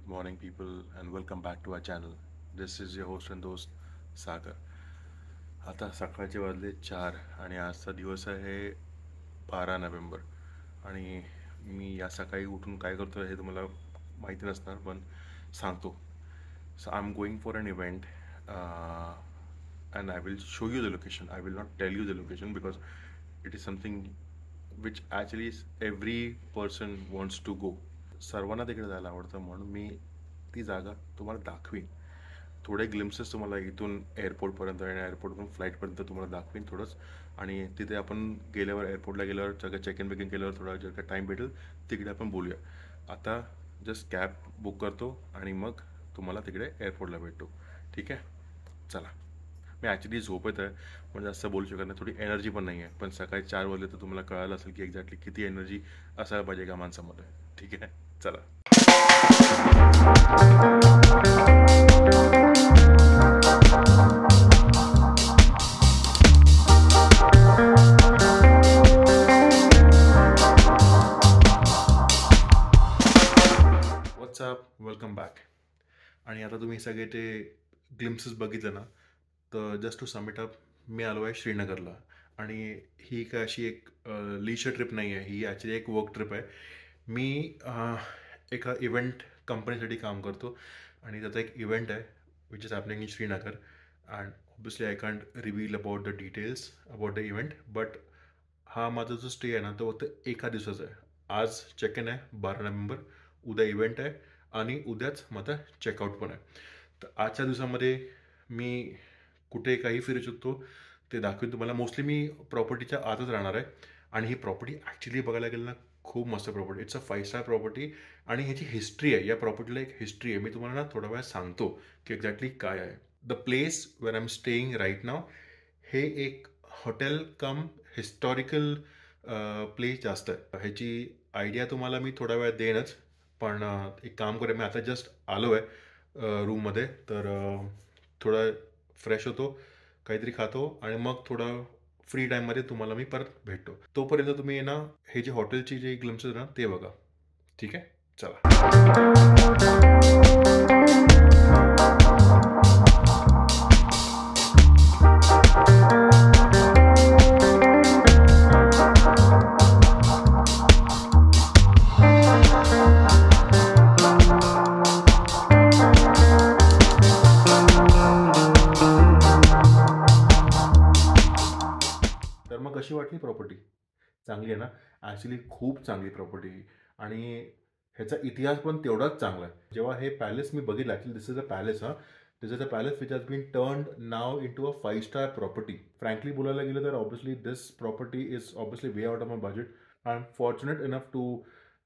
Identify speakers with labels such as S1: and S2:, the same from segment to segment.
S1: Good morning, people, and welcome back to our channel. This is your host and host सागर. आता सकाळचे वाजले 4 आणि आजचा दिवस आहे 12 नोव्हेंबर. आणि मी या सकाळी उठून काय करतो हे तुम्हाला माहिती नसणार, पण सांगतो. So I'm going for an event, and I will show you the location. I will not tell you the location because it is something which actually every person wants to go. सर्वांना तिकडे जायला आवडतं, म्हणून मी ती जागा तुम्हाला दाखवीन. थोडे ग्लिम्सेस तुम्हाला इथून एअरपोर्टपर्यंत आणि एअरपोर्टवरून फ्लाईटपर्यंत तुम्हाला दाखवीन थोडंच. आणि तिथे आपण गेल्यावर, एअरपोर्टला गेल्यावर, सगळं चेक इन बेकिंग केल्यावर थोडा जर का टाईम भेटेल तिकडे आपण बोलूया. आता जस्ट कॅब बुक करतो आणि मग तुम्हाला तिकडे एअरपोर्टला भेटतो. ठीक आहे, चला. मी ॲक्च्युली झोपेत आहे, म्हणजे जास्त बोलू शकत नाही, थोडी एनर्जी पण नाही आहे. पण सकाळी 4 वाजले तर तुम्हाला कळालं असेल की एक्झॅक्टली किती एनर्जी असायला पाहिजे एका माणसामध्ये. ठीक आहे, चला. WhatsApp, welcome back. आणि आता तुम्ही सगळे ते ग्लिम्सेस बघितले ना, तर जस्ट टू समिट अप, मी आलो आहे श्रीनगरला. आणि ही काय अशी एक लीजर ट्रिप नाही आहे, ही ॲक्च्युली एक वर्क ट्रिप आहे. मी एका इव्हेंट कंपनीसाठी काम करतो आणि त्याचा एक इव्हेंट आहे which is happening in Srinagar. And obviously I can't reveal about the details about the event, but हा माझा जो स्टे आहे ना तो फक्त एका दिवसाचा आहे. आज चेक इन आहे 12 नोव्हेंबर, उद्या इव्हेंट आहे आणि उद्याच माझा चेकआउट पण आहे. तर आजच्या दिवसामध्ये मी कुठे काही फिरू शकतो ते दाखवेन तुम्हाला. मोस्टली मी प्रॉपर्टीच्या आतच राहणार आहे. आणि ही प्रॉपर्टी ॲक्च्युली बघायला गेलं ना, खूप मस्त property. It's a 5 star property आणि ह्याची हिस्ट्री आहे. या प्रॉपर्टीला एक हिस्ट्री आहे. मी तुम्हाला ना थोड्या वेळात सांगतो की एक्झॅक्टली काय आहे. The place where I am staying right now, हे एक हॉटेल कम हिस्टॉरिकल प्लेस जास्त आहे. ह्याची आयडिया तुम्हाला मी थोड्या वेळात देईनच. पण एक काम करूया, मी आता जस्ट आलो आहे रूममध्ये, तर थोडा फ्रेश होतो, काहीतरी खातो आणि मग थोडं फ्री टाईममध्ये तुम्हाला मी परत भेटतो. तोपर्यंत तुम्ही ना हे जे हॉटेलची जे ग्लिम्सेस ना ते बघा. ठीक आहे, चला. तर मग कशी वाटली प्रॉपर्टी? चांगली आहे ना? ॲक्च्युली खूप चांगली प्रॉपर्टी. आणि ह्याचा इतिहास पण तेवढाच चांगला आहे. जेव्हा हे पॅलेस मी बघितलं, actually this is a palace. This is a palace which has been turned now into a 5 star property. Frankly बोलायला गेलं तर obviously this property is obviously way out of my budget. I am fortunate enough to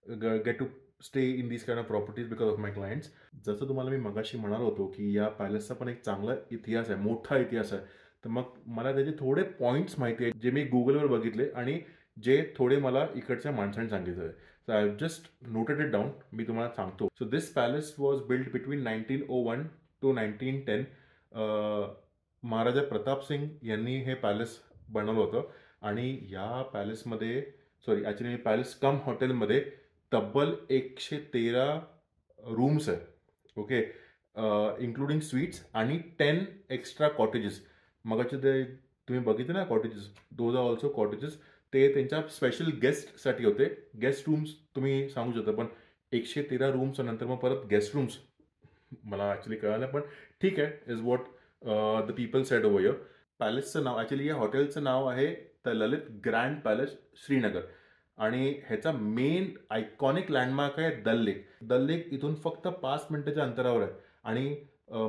S1: get to stay in this kind of properties because of my clients. जसं तुम्हाला मी मगाशी म्हणालो होतो की या पॅलेसचा पण एक चांगला इतिहास आहे, मोठा इतिहास आहे. तर मग मला त्याचे थोडे पॉईंट्स माहिती आहेत जे मी गुगलवर बघितले आणि जे थोडे मला इकडच्या माणसांनी सांगितलं आहे. So I just noted it down. मी तुम्हाला सांगतो. So this palace was build between 1901 to 1910. Maharaja Pratap Singh यांनी हे पॅलेस बनवलं होतं. आणि या पॅलेसमध्ये, सॉरी ॲक्च्युली पॅलेस कम हॉटेलमध्ये तब्बल 113 रूम्स आहे. ओके, इन्क्लुडिंग स्वीट्स आणि 10 एक्स्ट्रा कॉटेजेस. मगाचे ते तुम्ही बघितले ना cottages, those are also cottages. ते त्यांच्या स्पेशल गेस्टसाठी होते. गेस्ट रूम्स तुम्ही सांगू शकता, पण 113 रूम्स नंतर मग परत गेस्ट रूम्स मला ॲक्च्युली कळालं, पण ठीक आहे, is what the people said over here. पॅलेसचं नाव, ॲक्च्युली या हॉटेलचं नाव आहे the Lalit grand palace Srinagar. आणि ह्याचा मेन आयकॉनिक लँडमार्क आहे दल लेक. दल लेक इथून फक्त 5 मिनिटाच्या अंतरावर आहे. आणि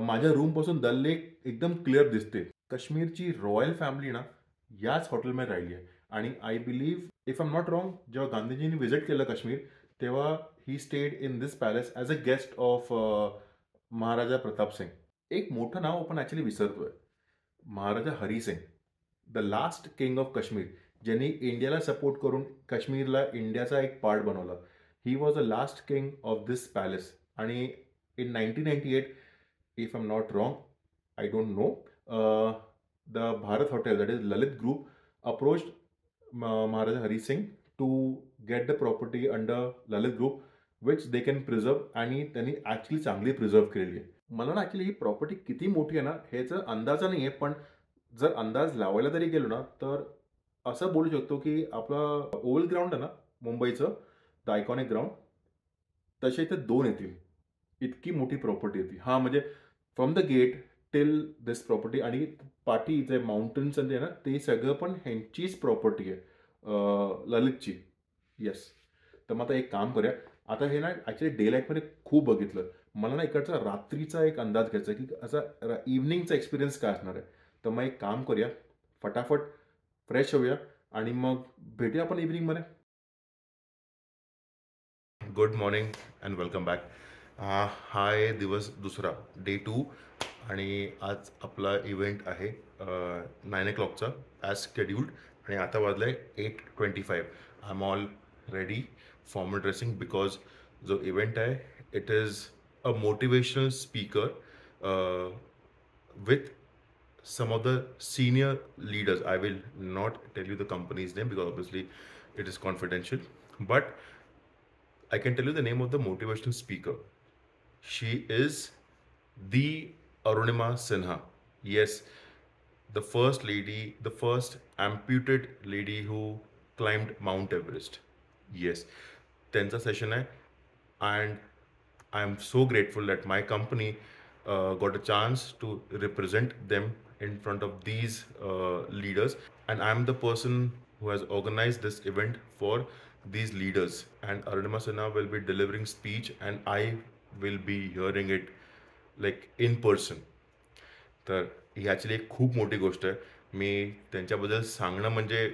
S1: माझ्या रूमपासून दल लेक एकदम क्लिअर दिसते. काश्मीरची रॉयल फॅमिली ना याच हॉटेलमध्ये राहिली आहे. आणि I believe, if I am not wrong, जेव्हा गांधीजींनी व्हिजिट केलं काश्मीर, तेव्हा he stayed in this palace as a guest of Maharaja Pratap Singh. एक मोठं नाव आपण ॲक्च्युली विसरतोय, Maharaja Hari Singh, the last king of Kashmir, ज्यांनी इंडियाला सपोर्ट करून काश्मीरला इंडियाचा एक पार्ट बनवला. He was the last king of this palace. आणि in 1998, if I am not wrong, I don't know, the Bharat Hotel, that is Lalit Group, approached Maharaja Hari Singh to get the property under Lalit Group. Which they can preserve आणि त्यांनी actually चांगली preserve केलेली आहे. मला ना actually ही property किती मोठी आहे ना ह्याचा अंदाजा नाही आहे, पण जर अंदाज लावायला तरी गेलो ना तर असं बोलू शकतो की आपलं ओव्हल ग्राउंड आहे ना मुंबईचं, द आयकॉनिक ग्राउंड, तसे इथे 2 येतील. इतकी मोठी प्रॉपर्टी होती. हां, म्हणजे from the gate till this property आणि पाठी जे माउंटन्स आहे ना ते सगळं पण ह्यांचीच प्रॉपर्टी आहे, ललितची. येस. तर मग आता एक काम करूया. आता हे ना ॲक्च्युली डे लाईटमध्ये खूप बघितलं. मला ना इकडचा रात्रीचा एक अंदाज घ्यायचा आहे की असा इव्हनिंगचा एक्सपिरियन्स काय असणार आहे. तर मग एक काम करूया, फटाफट फ्रेश होऊया आणि मग भेटूया आपण इव्हनिंगमध्ये. Good morning and welcome back. हा आहे दिवस दुसरा, डे 2 आणि आज आपला इव्हेंट आहे 9 o'clockचा ॲज शेड्यूल्ड आणि आता वाजलं आहे 8:25. I am all ready, formal dressing, because जो इव्हेंट आहे it is a motivational speaker with some of the senior leaders. I will not tell you the company's name because obviously it is confidential, but I can tell you the name of the motivational speaker. She is the Arunima Sinha. Yes, the first lady, the first amputated lady who climbed Mount Everest. Yes, त्यांचा session आहे and I am so grateful that my company got a chance to represent them in front of these leaders, and I am the person who has organized this event for these leaders, and Arunima Sinha will be delivering speech and I will be hearing it like in person. तर ही actually एक खूप मोठी गोष्ट आहे. मी त्यांच्याबद्दल सांगणं म्हणजे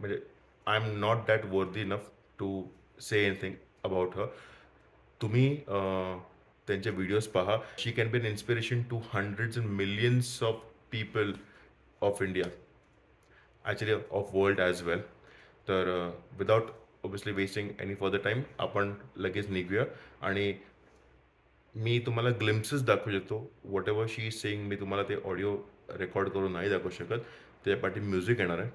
S1: I am not that worthy enough to say anything about her. तुम्ही त्यांचे व्हिडिओज पहा. She can be an inspiration to hundreds and millions of people of India, actually of world as well. तर without obviously wasting any further time आपण लगेच निघूया आणि मी तुम्हाला ग्लिम्सेस दाखवू शकतो. Whatever she is saying मी तुम्हाला ते ऑडिओ रेकॉर्ड करून नाही दाखवू शकत, त्याच्यापाठी म्युझिक येणार आहे.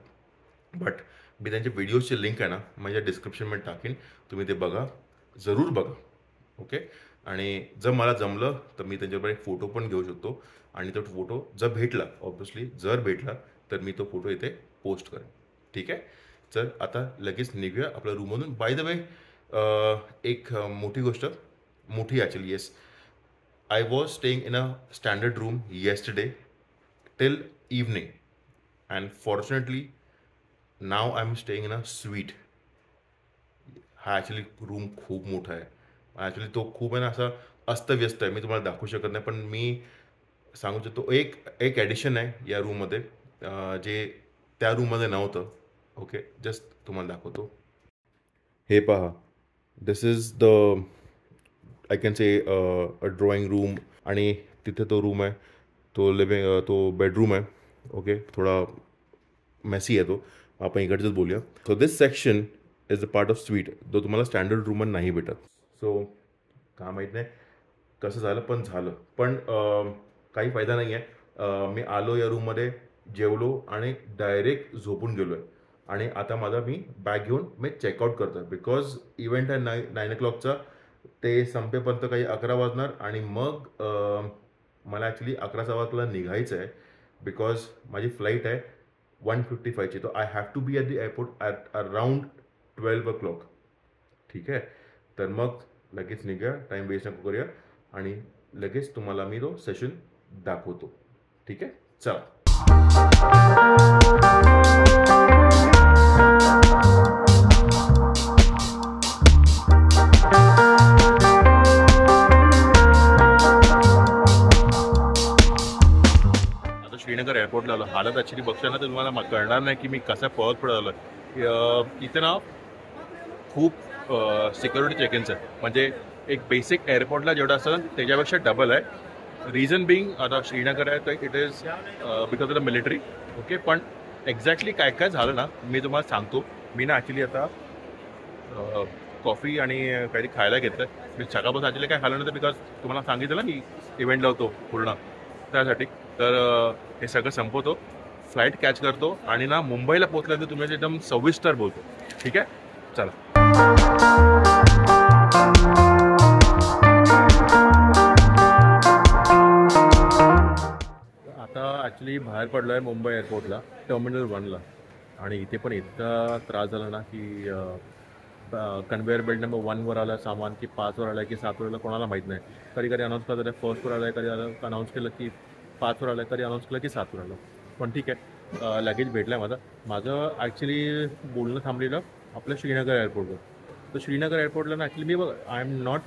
S1: बट मी त्यांच्या व्हिडिओजची लिंक आहे ना माझ्या डिस्क्रिप्शनमध्ये टाकीन, तुम्ही ते बघा, जरूर बघा. ओके. आणि जर मला जमलं तर मी त्यांच्याबरोबर एक फोटो पण घेऊ शकतो आणि तो फोटो जर भेटला, ऑब्वियसली जर भेटला तर मी तो फोटो इथे पोस्ट करेन. ठीक आहे. तर आता लगेच निघूया आपल्या रूममधून. बाय द वे, एक मोठी गोष्ट, मोठी actually, yes, I was staying in a standard room yesterday till evening, and fortunately now I'm staying in a suite. हा ॲक्च्युली रूम खूप मोठा आहे. ॲक्च्युली तो खूप आहे ना असा अस्तव्यस्त आहे, मी तुम्हाला दाखवू शकत नाही, पण मी सांगू शकतो एक ॲडिशन आहे या रूममध्ये जे त्या रूममध्ये नव्हतं. ओके, जस्ट तुम्हाला दाखवतो. हे पहा, this is the I can say a drawing room आणि तिथे तो रूम आहे, तो बेडरूम आहे. ओके, थोडा मेसी आहे तो, आपण इकडचंच बोलूया. So this section is a part of sweet, जो तुम्हाला स्टँडर्ड रूममध्ये नाही भेटत. सो का माहीत नाही कसं झालं, पण झालं. पण काही फायदा नाही आहे. मी आलो या रूममध्ये, जेवलो आणि डायरेक्ट झोपून गेलो आहे. आणि आता मी बॅग घेऊन मी चेकआउट करतो आहे, बिकॉज इव्हेंट आहे 9 o'clockचा. ते संपेपर्यंत काही 11 वाजणार आणि मग मला ॲक्च्युली 11:15ला निघायचं आहे, बिकॉज माझी फ्लाईट आहे 1:55ची. तो I have to be at the airport at around 12 o'clock. ठीक आहे. तर मग लगेच निघूया, टाईम वेस्ट नको करूया आणि लगेच तुम्हाला मी तो सेशन दाखवतो. ठीक आहे, चला. श्रीनगर एअरपोर्टला आलो. हालत ॲक्च्युली बघताना तर तुम्हाला कळणार नाही की मी कसा पळत आलो. इथे ना खूप सिक्युरिटी चेक-इन्स आहे, म्हणजे एक बेसिक एअरपोर्टला जेवढं असतं ना त्याच्यापेक्षा डबल आहे. रिझन बिंग, आता श्रीनगर आहे तर it is because of the military. Okay, पण एक्झॅक्टली काय काय झालं ना मी तुम्हाला सांगतो. मी ना ॲक्च्युली आता कॉफी आणि काहीतरी खायला घेतलं. मी सकाळपासून ॲक्च्युली काय खाल्लं नव्हतं, बिकॉज तुम्हाला सांगितलं ना मी इव्हेंट लावतो पूर्ण त्यासाठी. तर हे सगळं संपवतो, फ्लाईट कॅच करतो आणि ना मुंबईला पोहोचल्यानंतर तुम्ही एकदम सविस्तर बोलतो. ठीक आहे, चला. आता ॲक्च्युली बाहेर पडलो आहे मुंबई एअरपोर्टला, टर्मिनल 1ला. आणि इथे पण इतका त्रास झाला ना की कन्व्हेअर बेल्ट नंबर 1वर आलं सामान की 5वर आलं की 7वर आलं कोणाला माहीत नाही. कधी कधी अनाऊन्स करत आहे फर्स्टवर आलं आहे, कधी अनाऊन्स केलं की 5वर आलं आहे, कधी अनाऊन्स केलं की 7वर आलं. पण ठीक आहे, लगेज भेटलं आहे माझं ॲक्च्युली बोलणं थांबलेलं आपलं श्रीनगर एअरपोर्टवर. तर श्रीनगर एअरपोर्टला ना ॲक्च्युली मी I am not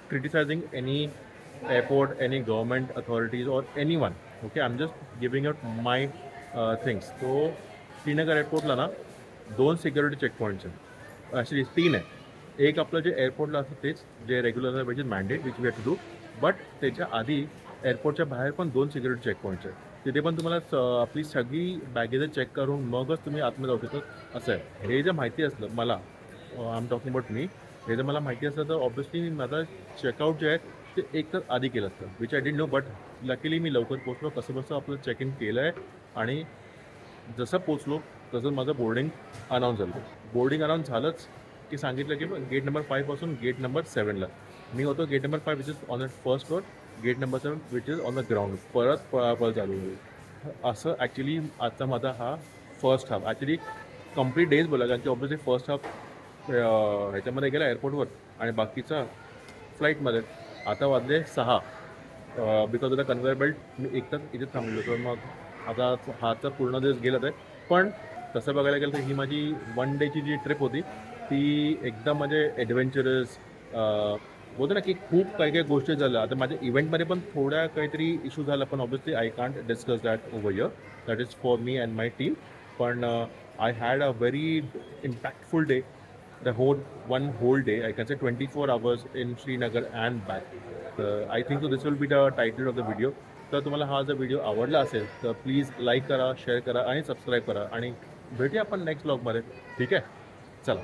S1: criticising any airport, any government authorities or anyone. Okay, I'm just giving out my things. तो श्रीनगर एअरपोर्टला ना 2 सिक्युरिटी चेकपॉईंट्स आहेत, ॲक्च्युली 3 आहे. एक आपलं जे एअरपोर्टला असतं तेच जे regular which is mandate which we have to do, but त्याच्या आधी एअरपोर्टच्या बाहेर पण 2 सिक्युरिटी चेकपॉईंट्स आहेत. तिथे पण तुम्हाला आपली सगळी बॅगेज चेक करून मगच तुम्ही आतमध्ये जाऊ शकता असं आहे. हे जर माहिती असलं मला, I am talking about me, हे जर मला माहिती असलं तर ऑब्व्हियसली माझं चेकआउट जे आहे ते एक तर आधी केलं असतं, which I did no. But luckily मी लवकर पोचलो, कसं आपलं चेक इन केलं आहे आणि जसं पोचलो तसं माझं बोर्डिंग अनाऊन्स झालं. बोर्डिंग अनाऊन्स झालंच की सांगितलं की गेट नंबर 5 पासून गेट नंबर 7ला. मी होतो gate number 5 which is on the first floor, gate number 7 which is on the ground. परत पळापळ चालू होईल. असं ॲक्च्युली आजचा माझा हा first half, actually complete days बोला, कारण की ऑब्व्हियसली फर्स्ट हाफ ह्याच्यामध्ये गेला एअरपोर्टवर आणि बाकीचा फ्लाईटमध्ये. आता वाजले 6 because of the conveyor belt मी एक तर इथे थांबलो होतो. मग आता हा तर पूर्ण दिवस गेलाच आहे. पण तसं बघायला गेलं तर ही माझी 1 डेची जी ट्रिप होती ती एकदम म्हणजे ॲडव्हेंचरस बोलतो ना की खूप काही काही गोष्टी झाल्या. आता माझ्या इव्हेंटमध्ये पण थोड्या काहीतरी इश्यू झाला, पण obviously I can't discuss that over here, that is for me and my team. पण I had a very impactful day. The one whole day, I can say 24 hours in Srinagar and back. I think so this will be the title of the video. तर तुम्हाला हा जर video आवडला असेल तर please like करा, share करा आणि सबस्क्राईब करा आणि भेटूया आपण नेक्स्ट व्लॉगमध्ये. ठीक आहे, चला.